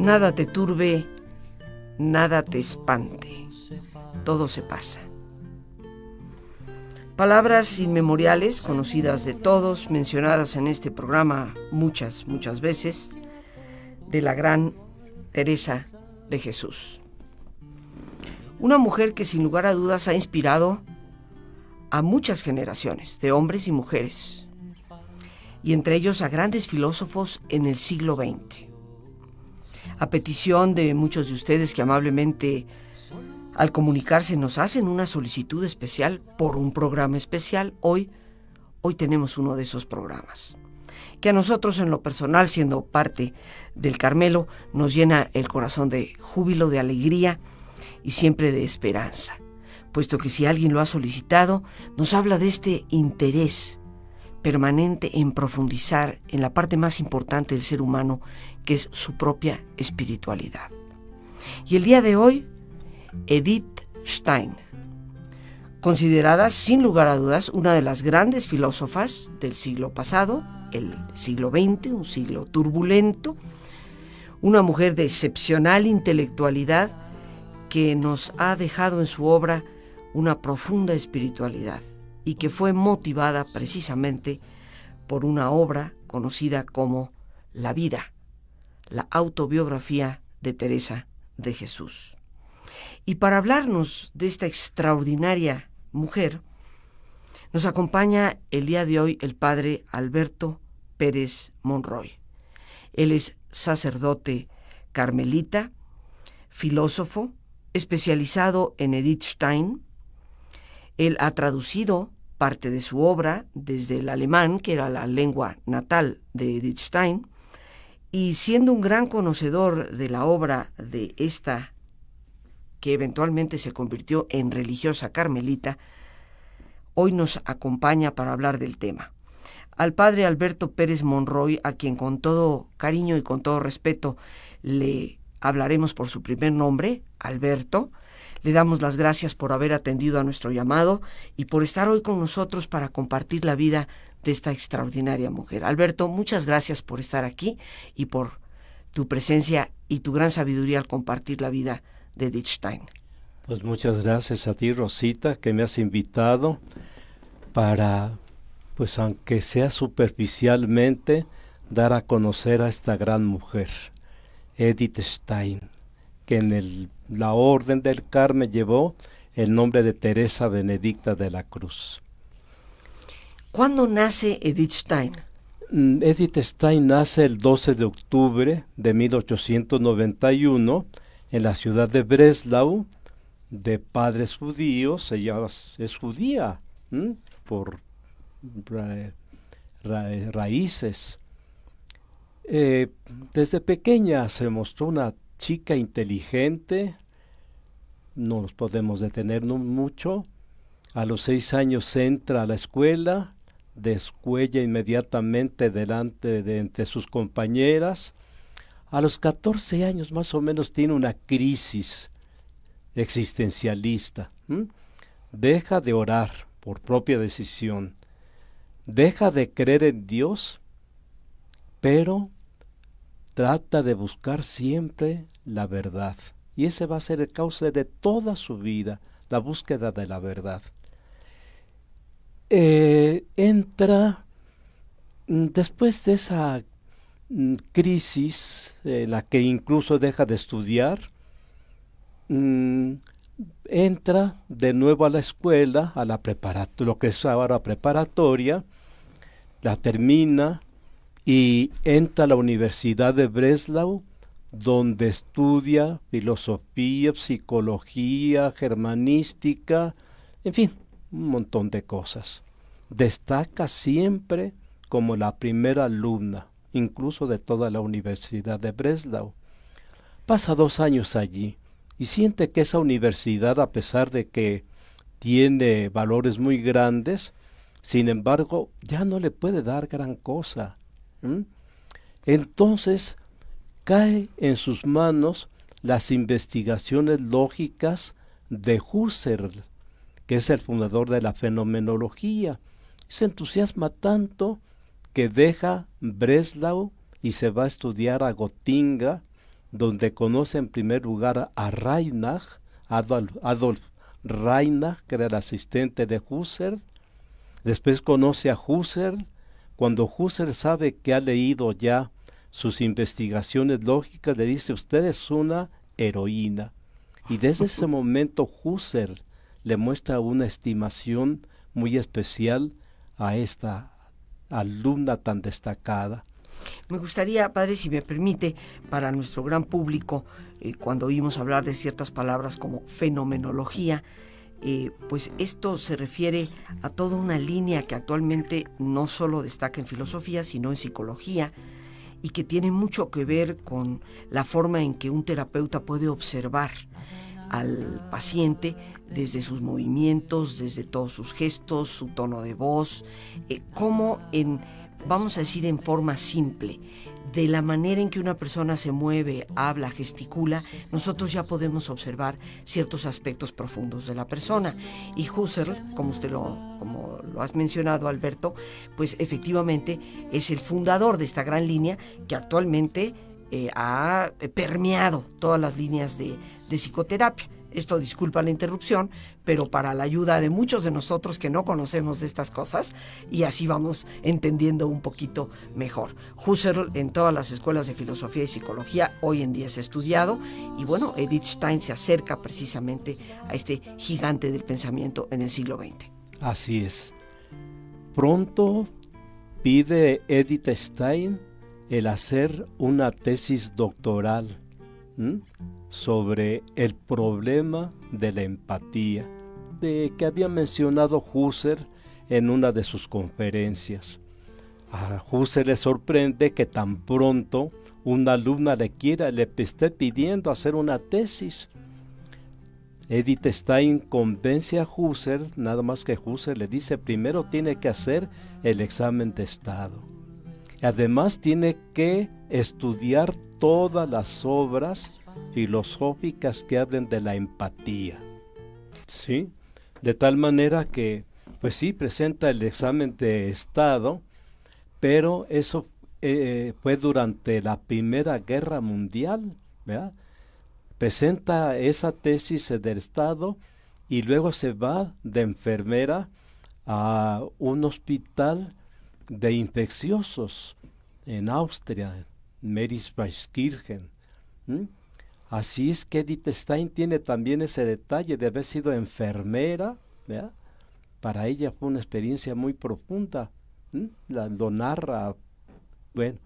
Nada te turbe, nada te espante, todo se pasa. Palabras inmemoriales, conocidas de todos, mencionadas en este programa muchas veces, de la gran Teresa de Jesús. Una mujer que sin lugar a dudas ha inspirado a muchas generaciones de hombres y mujeres, y entre ellos a grandes filósofos en el siglo XX. A petición de muchos de ustedes que amablemente al comunicarse nos hacen una solicitud especial por un programa especial, hoy tenemos uno de esos programas, que a nosotros en lo personal, siendo parte del Carmelo, nos llena el corazón de júbilo, de alegría y siempre de esperanza, puesto que si alguien lo ha solicitado, nos habla de este interés permanente en profundizar en la parte más importante del ser humano, que es su propia espiritualidad. Y el día de hoy, Edith Stein, considerada sin lugar a dudas una de las grandes filósofas del siglo pasado, el siglo XX, un siglo turbulento, una mujer de excepcional intelectualidad que nos ha dejado en su obra una profunda espiritualidad y que fue motivada precisamente por una obra conocida como La vida, la autobiografía de Teresa de Jesús. Y para hablarnos de esta extraordinaria mujer, nos acompaña el día de hoy el padre Alberto Pérez Monroy. Él es sacerdote carmelita, filósofo, especializado en Edith Stein. Él ha traducido parte de su obra desde el alemán, que era la lengua natal de Edith Stein, y siendo un gran conocedor de la obra de esta, que eventualmente se convirtió en religiosa carmelita, hoy nos acompaña para hablar del tema. Al padre Alberto Pérez Monroy, a quien con todo cariño y con todo respeto le hablaremos por su primer nombre, Alberto, le damos las gracias por haber atendido a nuestro llamado y por estar hoy con nosotros para compartir la vida de esta extraordinaria mujer. Alberto, muchas gracias por estar aquí y por tu presencia y tu gran sabiduría al compartir la vida de Edith Stein. Pues muchas gracias a ti, Rosita, que me has invitado para, pues aunque sea superficialmente, dar a conocer a esta gran mujer, Edith Stein, que en la Orden del Carmen llevó el nombre de Teresa Benedicta de la Cruz. ¿Cuándo nace Edith Stein? Edith Stein nace el 12 de octubre de 1891 en la ciudad de Breslau, de padres judíos. Ella es judía por raíces. Desde pequeña se mostró una chica inteligente, no nos podemos detener mucho. A los 6 años entra a la escuela, descuella inmediatamente delante de entre sus compañeras. A los 14 años más o menos tiene una crisis existencialista. Deja de orar por propia decisión, deja de creer en Dios, pero trata de buscar siempre la verdad. Y ese va a ser el cauce de toda su vida, la búsqueda de la verdad. Entra después de esa crisis, la que incluso deja de estudiar, entra de nuevo a la escuela, a la lo que es ahora preparatoria, la termina y entra a la Universidad de Breslau, donde estudia filosofía, psicología, germanística, en fin, un montón de cosas. Destaca siempre como la primera alumna, incluso de toda la Universidad de Breslau. Pasa 2 años allí y siente que esa universidad, a pesar de que tiene valores muy grandes, sin embargo, ya no le puede dar gran cosa. Entonces, cae en sus manos las investigaciones lógicas de Husserl, que es el fundador de la fenomenología. Se entusiasma tanto que deja Breslau y se va a estudiar a Gotinga, donde conoce en primer lugar a Reinach, Adolf Reinach, que era el asistente de Husserl. Después conoce a Husserl. Cuando Husserl sabe que ha leído ya sus investigaciones lógicas, le dice: usted es una heroína. Y desde ese momento Husserl le muestra una estimación muy especial a esta alumna tan destacada. Me gustaría, padre, si me permite, para nuestro gran público, cuando oímos hablar de ciertas palabras como fenomenología, pues esto se refiere a toda una línea que actualmente no solo destaca en filosofía, sino en psicología, y que tiene mucho que ver con la forma en que un terapeuta puede observar al paciente desde sus movimientos, desde todos sus gestos, su tono de voz, cómo vamos a decir en forma simple, de la manera en que una persona se mueve, habla, gesticula, nosotros ya podemos observar ciertos aspectos profundos de la persona. Y Husserl, como lo has mencionado, Alberto, pues efectivamente es el fundador de esta gran línea que actualmente ha permeado todas las líneas de psicoterapia. Esto, disculpa la interrupción, pero para la ayuda de muchos de nosotros que no conocemos de estas cosas, y así vamos entendiendo un poquito mejor. Husserl en todas las escuelas de filosofía y psicología hoy en día es estudiado, y bueno, Edith Stein se acerca precisamente a este gigante del pensamiento en el siglo XX. Así es. Pronto pide Edith Stein el hacer una tesis doctoral sobre el problema de la empatía, que había mencionado Husserl en una de sus conferencias. A Husserl le sorprende que tan pronto una alumna le esté pidiendo hacer una tesis. Edith Stein convence a Husserl, nada más que Husserl le dice: primero tiene que hacer el examen de estado. Además tiene que estudiar todas las obras filosóficas que hablen de la empatía, ¿sí? De tal manera que, pues sí, presenta el examen de estado, pero eso fue durante la Primera Guerra Mundial, ¿verdad? Presenta esa tesis del estado y luego se va de enfermera a un hospital de infecciosos en Austria, Merisbachkirchen. Así es que Edith Stein tiene también ese detalle de haber sido enfermera, ¿verdad? Para ella fue una experiencia muy profunda. Lo narra, bueno,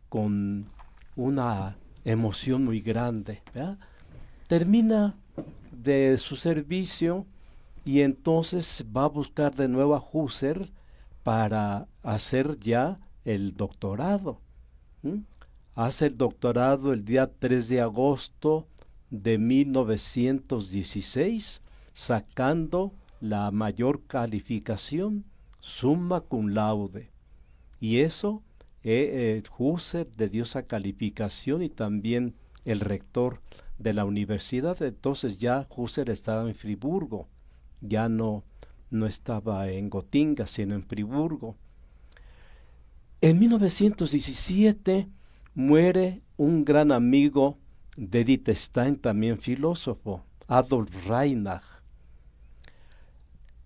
con una emoción muy grande, ¿verdad? Termina de su servicio y entonces va a buscar de nuevo a Husserl para hacer ya el doctorado. Hace el doctorado el día 3 de agosto de 1916, sacando la mayor calificación, summa cum laude. Y eso, Husserl le dio esa calificación y también el rector de la universidad. Entonces ya Husserl estaba en Friburgo, ya no estaba en Gotinga, sino en Friburgo. En 1917 muere un gran amigo de Edith Stein, también filósofo, Adolf Reinach.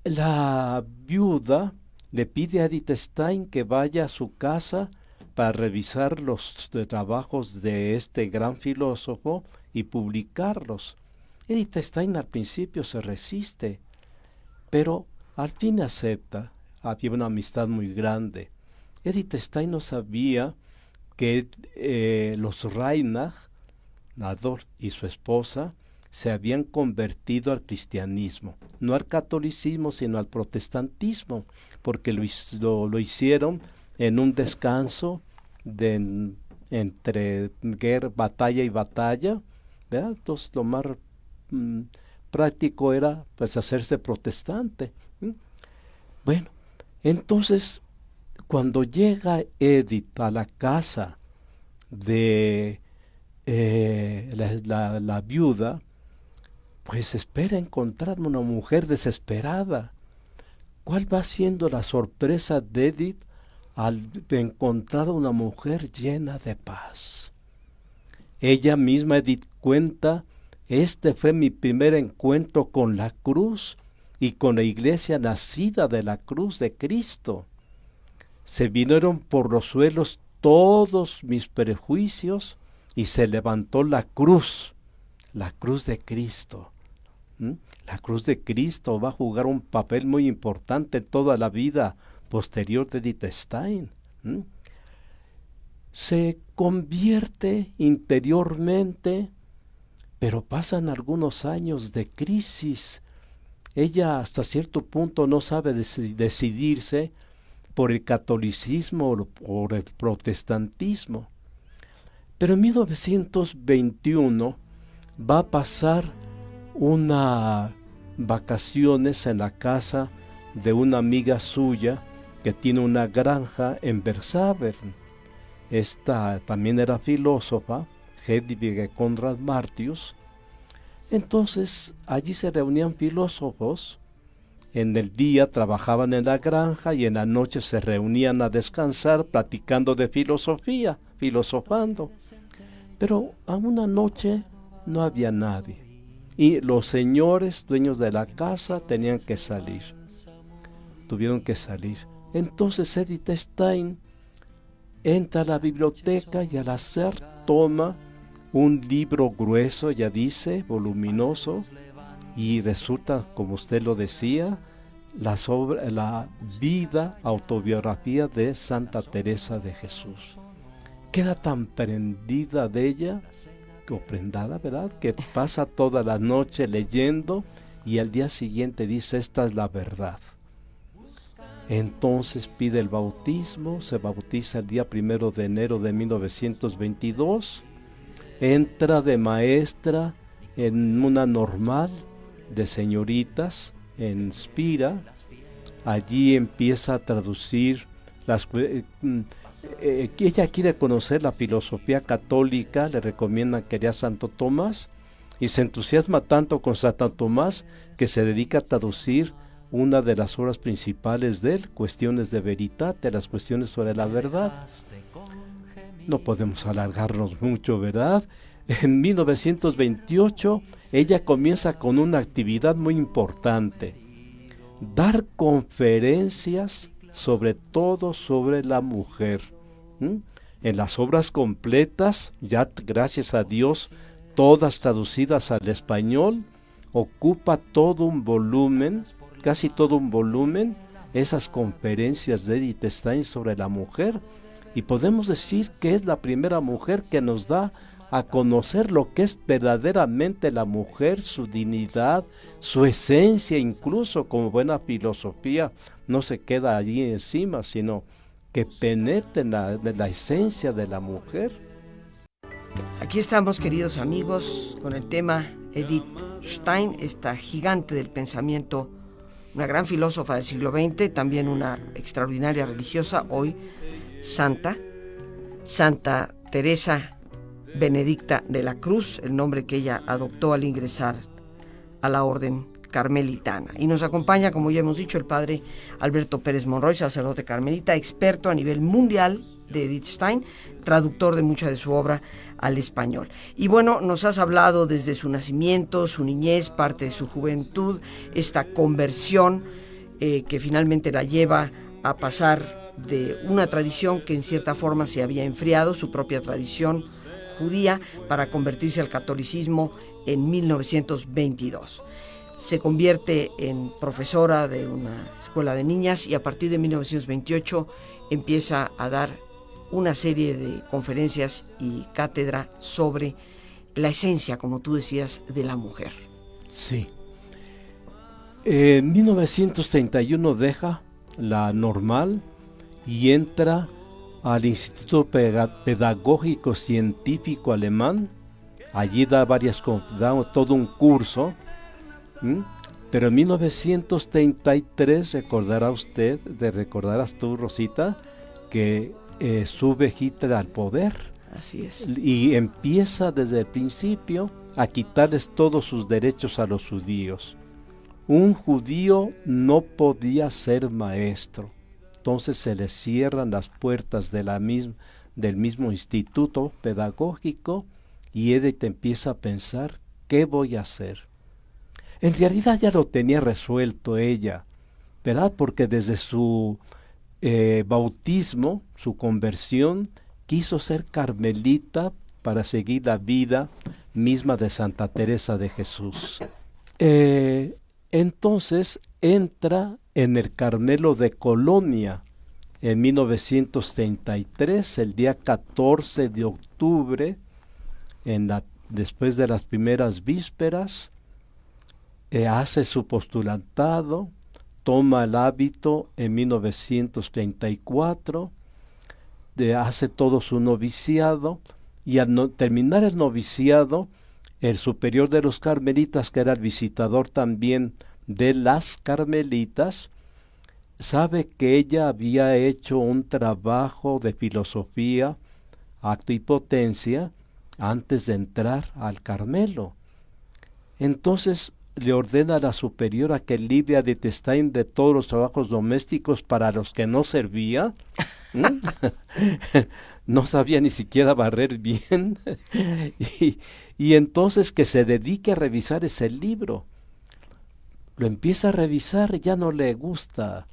La viuda le pide a Edith Stein que vaya a su casa para revisar los trabajos de este gran filósofo y publicarlos. Edith Stein al principio se resiste, pero al fin acepta. Había una amistad muy grande. Edith Stein no sabía que los Reinach, Adolf y su esposa, se habían convertido al cristianismo, no al catolicismo, sino al protestantismo, porque lo hicieron en un descanso entre batalla y batalla, ¿verdad? Entonces lo más práctico era pues hacerse protestante. Bueno, entonces cuando llega Edith a la casa de la viuda, pues espera encontrar una mujer desesperada. ¿Cuál va siendo la sorpresa de Edith al encontrar una mujer llena de paz? Ella misma Edith cuenta, este fue mi primer encuentro con la cruz y con la iglesia nacida de la cruz de Cristo. Se vinieron por los suelos todos mis prejuicios y se levantó la cruz de Cristo. La cruz de Cristo va a jugar un papel muy importante en toda la vida posterior de Edith Stein. Se convierte interiormente, pero pasan algunos años de crisis. Ella hasta cierto punto no sabe decidirse por el catolicismo o por el protestantismo. Pero en 1921 va a pasar unas vacaciones en la casa de una amiga suya que tiene una granja en Versavern. Esta también era filósofa, Hedwig Conrad Martius. Entonces allí se reunían filósofos. En el día trabajaban en la granja y en la noche se reunían a descansar platicando de filosofía, filosofando. Pero a una noche no había nadie y los señores dueños de la casa tenían que salir. Tuvieron que salir. Entonces Edith Stein entra a la biblioteca y al hacer toma un libro grueso, ya dice, voluminoso, y resulta, como usted lo decía, la vida, autobiografía de Santa Teresa de Jesús. Queda tan prendida de ella, o prendada, ¿verdad?, que pasa toda la noche leyendo y al día siguiente dice, esta es la verdad. Entonces pide el bautismo, se bautiza el día 1 de enero de 1922, entra de maestra en una normal de señoritas en Spira. Allí empieza a traducir ella quiere conocer la filosofía católica, le recomiendan que lea Santo Tomás y se entusiasma tanto con Santo Tomás que se dedica a traducir una de las obras principales de él, Cuestiones de Veritate, las cuestiones sobre la verdad. No podemos alargarnos mucho, ¿verdad? En 1928 ella comienza con una actividad muy importante, dar conferencias sobre todo sobre la mujer. En las obras completas, ya gracias a Dios, todas traducidas al español, ocupa todo un volumen, casi todo un volumen, esas conferencias de Edith Stein sobre la mujer, y podemos decir que es la primera mujer que nos da a conocer lo que es verdaderamente la mujer, su dignidad, su esencia, incluso como buena filosofía, no se queda allí encima, sino que penetra en la esencia de la mujer. Aquí estamos, queridos amigos, con el tema Edith Stein, esta gigante del pensamiento, una gran filósofa del siglo XX, también una extraordinaria religiosa, hoy Santa Teresa Benedicta de la Cruz, el nombre que ella adoptó al ingresar a la orden carmelitana. Y nos acompaña, como ya hemos dicho, el padre Alberto Pérez Monroy, sacerdote carmelita, experto a nivel mundial de Edith Stein, traductor de mucha de su obra al español. Y bueno, nos has hablado desde su nacimiento, su niñez, parte de su juventud, esta conversión que finalmente la lleva a pasar de una tradición que en cierta forma se había enfriado, su propia tradición judía, para convertirse al catolicismo en 1922. Se convierte en profesora de una escuela de niñas y a partir de 1928 empieza a dar una serie de conferencias y cátedra sobre la esencia, como tú decías, de la mujer. Sí. En 1931 deja la normal y entra al Instituto Pedagógico Científico Alemán. Allí da todo un curso. Pero en 1933 recordarás tú, Rosita, que sube Hitler al poder. Así es. Y empieza desde el principio a quitarles todos sus derechos a los judíos. Un judío no podía ser maestro. Entonces se le cierran las puertas del mismo instituto pedagógico y Edith empieza a pensar, ¿qué voy a hacer? En realidad ya lo tenía resuelto ella, ¿verdad? Porque desde su bautismo, su conversión, quiso ser carmelita para seguir la vida misma de Santa Teresa de Jesús. Entonces entra en el Carmelo de Colonia en 1933, el día 14 de octubre, después de las primeras vísperas, hace su postulantado, toma el hábito en 1934, hace todo su noviciado, y al terminar el noviciado, el superior de los carmelitas, que era el visitador también de las carmelitas, sabe que ella había hecho un trabajo de filosofía, acto y potencia, antes de entrar al Carmelo. Entonces le ordena a la superiora que libre a Edith Stein de todos los trabajos domésticos para los que no servía. No sabía ni siquiera barrer bien. y entonces que se dedique a revisar ese libro. Lo empieza a revisar y ya no le gusta.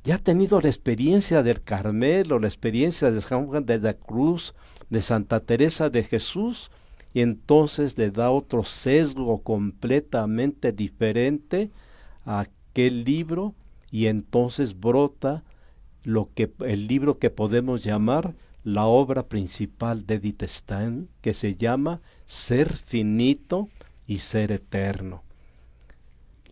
Ya ha tenido la experiencia del Carmelo, la experiencia de San Juan de la Cruz, de Santa Teresa de Jesús, y entonces le da otro sesgo completamente diferente a aquel libro, y entonces brota el libro que podemos llamar la obra principal de Edith Stein, que se llama Ser finito y ser eterno.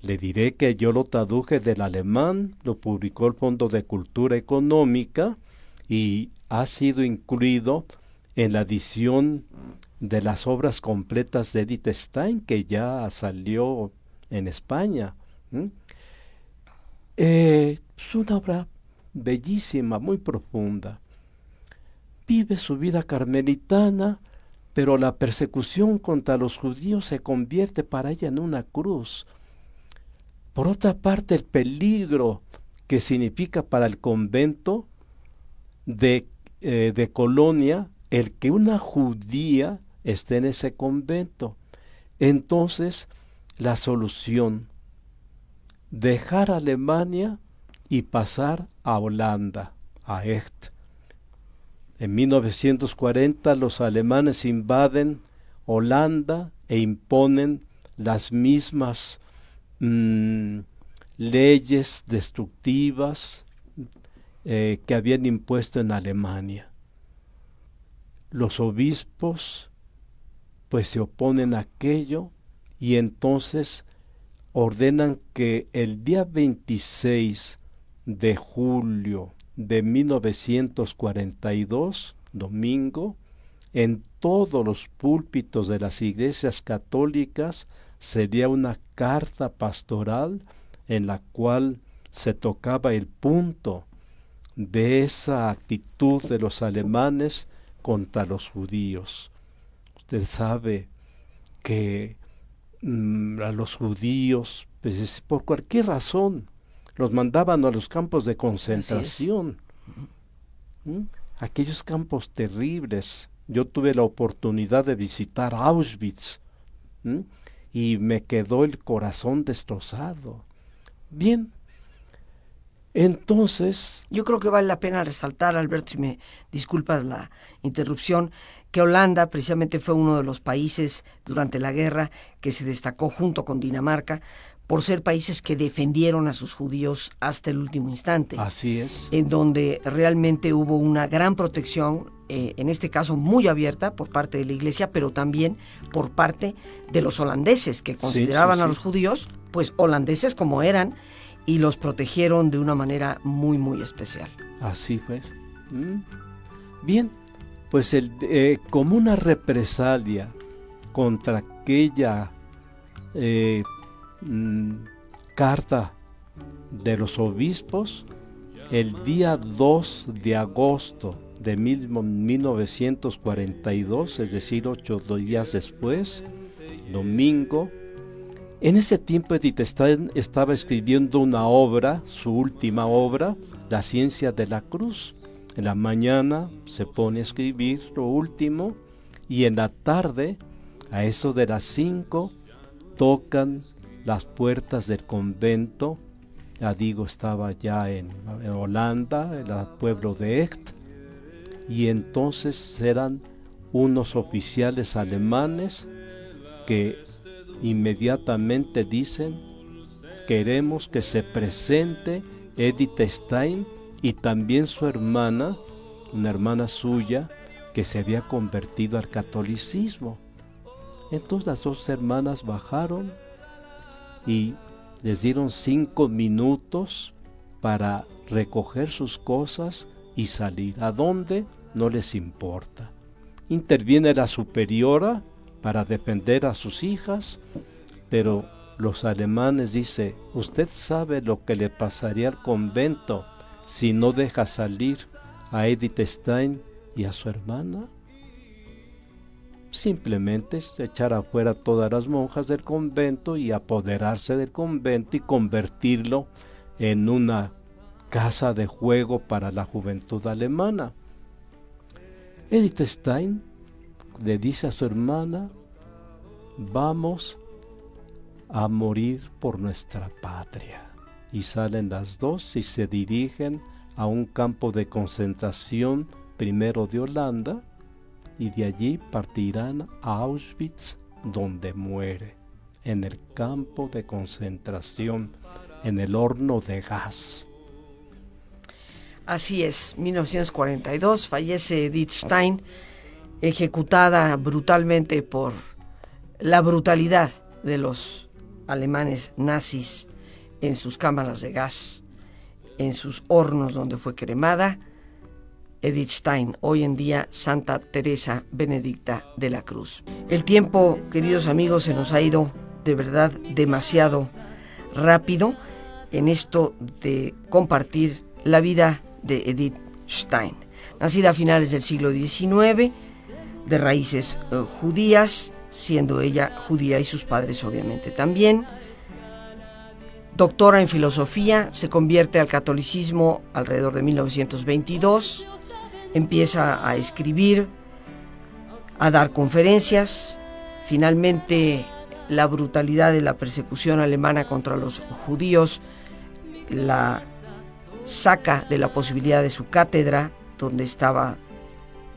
Le diré que yo lo traduje del alemán, lo publicó el Fondo de Cultura Económica y ha sido incluido en la edición de las obras completas de Edith Stein, que ya salió en España. Es una obra bellísima, muy profunda. Vive su vida carmelitana, pero la persecución contra los judíos se convierte para ella en una cruz. Por otra parte, el peligro que significa para el convento de Colonia el que una judía esté en ese convento. Entonces, la solución, dejar Alemania y pasar a Holanda, a Echt. En 1940 los alemanes invaden Holanda e imponen las mismas leyes destructivas que habían impuesto en Alemania. Los obispos pues se oponen a aquello y entonces ordenan que el día 26 de julio de 1942, domingo, en todos los púlpitos de las iglesias católicas sería una carta pastoral en la cual se tocaba el punto de esa actitud de los alemanes contra los judíos. Usted sabe que a los judíos, pues, por cualquier razón, los mandaban a los campos de concentración. Aquellos campos terribles. Yo tuve la oportunidad de visitar Auschwitz. Y me quedó el corazón destrozado. Bien, entonces... Yo creo que vale la pena resaltar, Alberto, si me disculpas la interrupción, que Holanda precisamente fue uno de los países durante la guerra que se destacó junto con Dinamarca por ser países que defendieron a sus judíos hasta el último instante. Así es. En donde realmente hubo una gran protección, en este caso muy abierta por parte de la Iglesia, pero también por parte de los holandeses, que consideraban a los judíos, pues holandeses como eran, y los protegieron de una manera muy, muy especial. Así fue. Bien, pues como una represalia contra aquella carta de los obispos, el día 2 de agosto de 1942, es decir, 8 días después, domingo, en ese tiempo Edith Stein estaba escribiendo una obra, su última obra, La ciencia de la cruz. En la mañana se pone a escribir lo último y en la tarde, a eso de las 5, tocan las puertas del convento. Ya digo, estaba ya en Holanda, en el pueblo de Echt, y entonces eran unos oficiales alemanes que inmediatamente dicen: queremos que se presente Edith Stein y también su hermana, una hermana suya que se había convertido al catolicismo. Entonces las dos hermanas bajaron y les dieron 5 minutos para recoger sus cosas y salir. ¿A dónde? No les importa. Interviene la superiora para defender a sus hijas, pero los alemanes dicen: ¿usted sabe lo que le pasaría al convento si no deja salir a Edith Stein y a su hermana? Simplemente es echar afuera todas las monjas del convento y apoderarse del convento y convertirlo en una casa de juego para la juventud alemana. Edith Stein le dice a su hermana: vamos a morir por nuestra patria. Y salen las dos y se dirigen a un campo de concentración, primero de Holanda, y de allí partirán a Auschwitz, donde muere, en el campo de concentración, en el horno de gas. Así es, 1942 fallece Edith Stein, ejecutada brutalmente por la brutalidad de los alemanes nazis en sus cámaras de gas, en sus hornos donde fue cremada. Edith Stein, hoy en día Santa Teresa Benedicta de la Cruz. El tiempo, queridos amigos, se nos ha ido de verdad demasiado rápido en esto de compartir la vida de Edith Stein. Nacida a finales del siglo XIX, de raíces judías, siendo ella judía y sus padres obviamente también. Doctora en filosofía, se convierte al catolicismo alrededor de 1922. Empieza a escribir, a dar conferencias. Finalmente, la brutalidad de la persecución alemana contra los judíos la saca de la posibilidad de su cátedra, donde estaba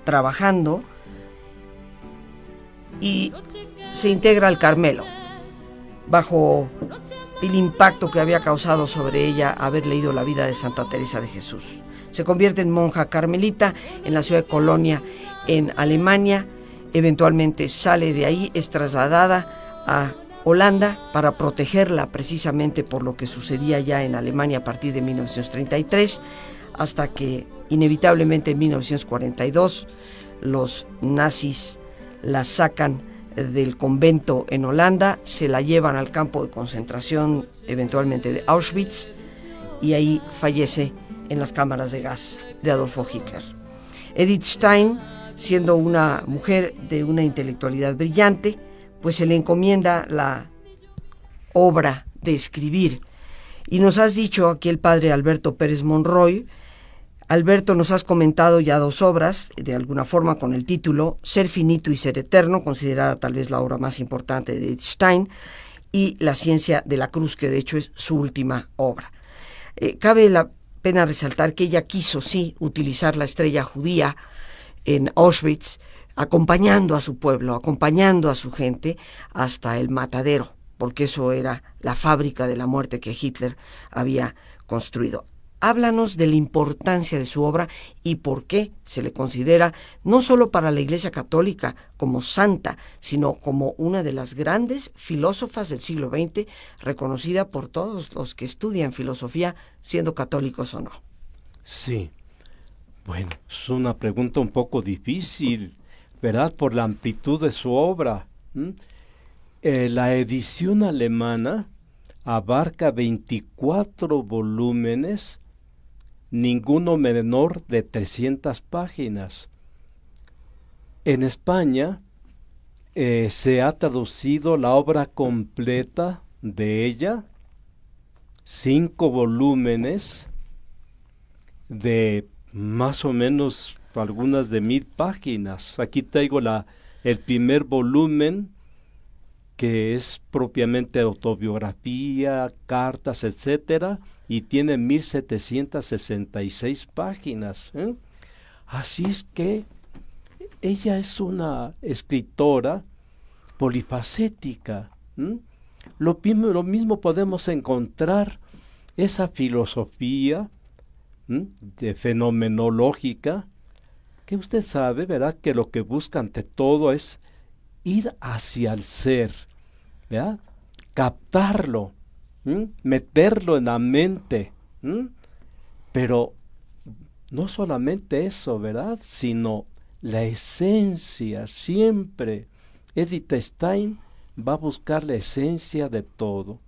trabajando, y se integra al Carmelo, bajo el impacto que había causado sobre ella haber leído la vida de Santa Teresa de Jesús. Se convierte en monja carmelita en la ciudad de Colonia, en Alemania. Eventualmente sale de ahí, es trasladada a Holanda para protegerla precisamente por lo que sucedía ya en Alemania a partir de 1933, hasta que inevitablemente en 1942 los nazis la sacan del convento en Holanda, se la llevan al campo de concentración, eventualmente de Auschwitz, y ahí fallece en las cámaras de gas de Adolfo Hitler. Edith Stein, siendo una mujer de una intelectualidad brillante, pues se le encomienda la obra de escribir. Y nos has dicho aquí el padre Alberto Pérez Monroy. Alberto, nos has comentado ya 2 obras, de alguna forma con el título Ser finito y ser eterno, considerada tal vez la obra más importante de Edith Stein, y La ciencia de la cruz, que de hecho es su última obra. Cabe la pena resaltar que ella quiso, sí, utilizar la estrella judía en Auschwitz, acompañando a su pueblo, acompañando a su gente hasta el matadero, porque eso era la fábrica de la muerte que Hitler había construido. Háblanos de la importancia de su obra y por qué se le considera no solo para la Iglesia Católica como santa, sino como una de las grandes filósofas del siglo XX, reconocida por todos los que estudian filosofía, siendo católicos o no. Sí, bueno, es una pregunta un poco difícil, ¿verdad? Por la amplitud de su obra. La edición alemana abarca 24 volúmenes, ninguno menor de 300 páginas. En España se ha traducido la obra completa de ella, 5 volúmenes de más o menos algunas de 1000 páginas. Aquí traigo la el primer volumen, que es propiamente autobiografía, cartas, etcétera, y tiene 1766 páginas. Así es que ella es una escritora polifacética. Lo mismo podemos encontrar esa filosofía de fenomenológica, que usted sabe, ¿verdad?, que lo que busca ante todo es ir hacia el ser, ¿verdad?, captarlo, meterlo en la mente, pero no solamente eso, ¿verdad?, sino la esencia. Siempre Edith Stein va a buscar la esencia de todo.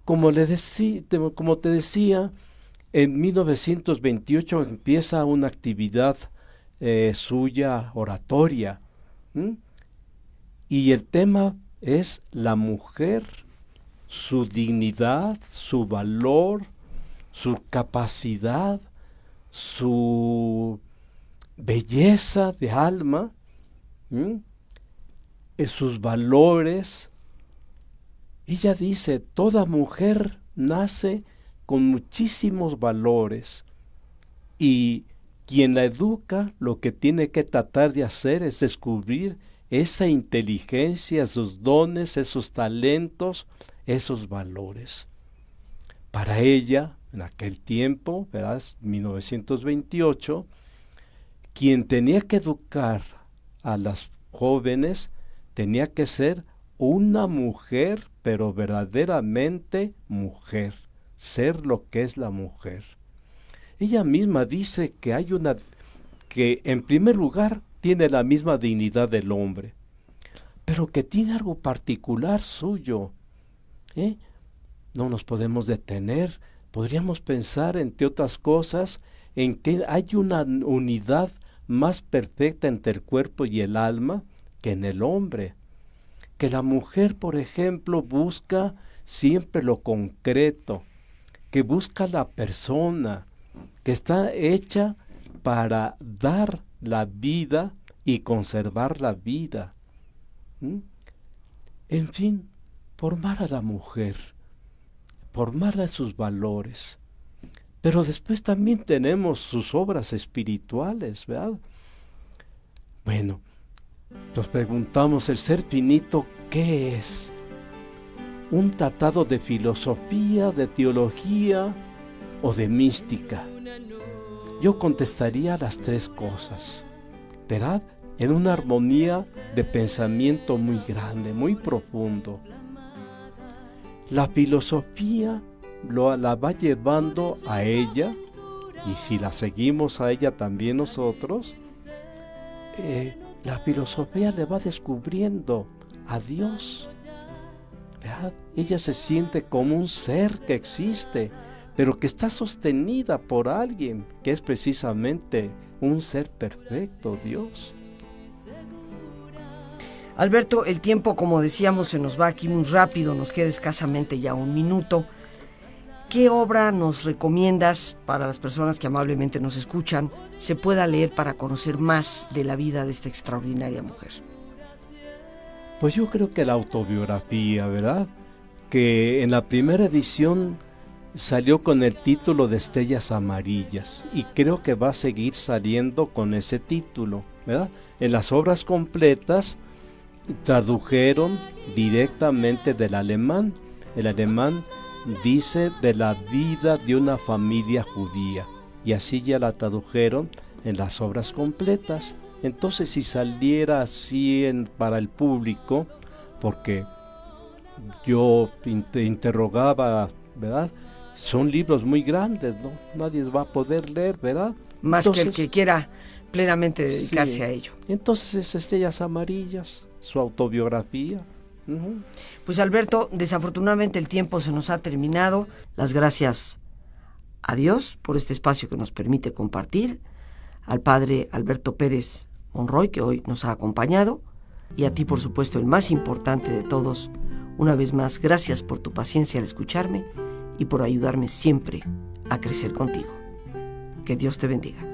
Como te decía, en 1928 empieza una actividad suya oratoria, y el tema es la mujer, su dignidad, su valor, su capacidad, su belleza de alma, sus valores. Ella dice, toda mujer nace con muchísimos valores, y quien la educa lo que tiene que tratar de hacer es descubrir esa inteligencia, esos dones, esos talentos, esos valores. Para ella, en aquel tiempo, ¿verdad?, 1928, quien tenía que educar a las jóvenes tenía que ser una mujer, pero verdaderamente mujer, ser lo que es la mujer. Ella misma dice que en primer lugar tiene la misma dignidad del hombre, pero que tiene algo particular suyo. No nos podemos detener, podríamos pensar, entre otras cosas, en que hay una unidad más perfecta entre el cuerpo y el alma que en el hombre. Que la mujer, por ejemplo, busca siempre lo concreto, que busca la persona, que está hecha para dar la vida y conservar la vida. En fin, formar a la mujer, formarla en sus valores. Pero después también tenemos sus obras espirituales, ¿verdad? Bueno, nos preguntamos, ¿el ser finito qué es? ¿Un tratado de filosofía, de teología o de mística? Yo contestaría las tres cosas, ¿verdad?, en una armonía de pensamiento muy grande, muy profundo. La filosofía la va llevando a ella, y si la seguimos a ella también nosotros, la filosofía le va descubriendo a Dios, ¿verdad? Ella se siente como un ser que existe, pero que está sostenida por alguien que es precisamente un ser perfecto, Dios. Alberto, el tiempo, como decíamos, se nos va aquí muy rápido, nos queda escasamente ya un minuto. ¿Qué obra nos recomiendas para las personas que amablemente nos escuchan se pueda leer para conocer más de la vida de esta extraordinaria mujer? Pues yo creo que la autobiografía, ¿verdad?, que en la primera edición salió con el título de Estrellas Amarillas, y creo que va a seguir saliendo con ese título, ¿verdad? En las obras completas tradujeron directamente del alemán. El alemán dice de la vida de una familia judía, y así ya la tradujeron en las obras completas. Entonces, si saliera así para el público, porque yo interrogaba, ¿verdad?, son libros muy grandes, ¿no? Nadie va a poder leer, ¿verdad? Más que el que quiera plenamente dedicarse a ello. Entonces, Estrellas Amarillas, su autobiografía. Pues Alberto, desafortunadamente el tiempo se nos ha terminado. Las gracias a Dios por este espacio que nos permite compartir, al padre Alberto Pérez Monroy, que hoy nos ha acompañado, y a ti, por supuesto, el más importante de todos. Una vez más, gracias por tu paciencia al escucharme y por ayudarme siempre a crecer contigo. Que Dios te bendiga.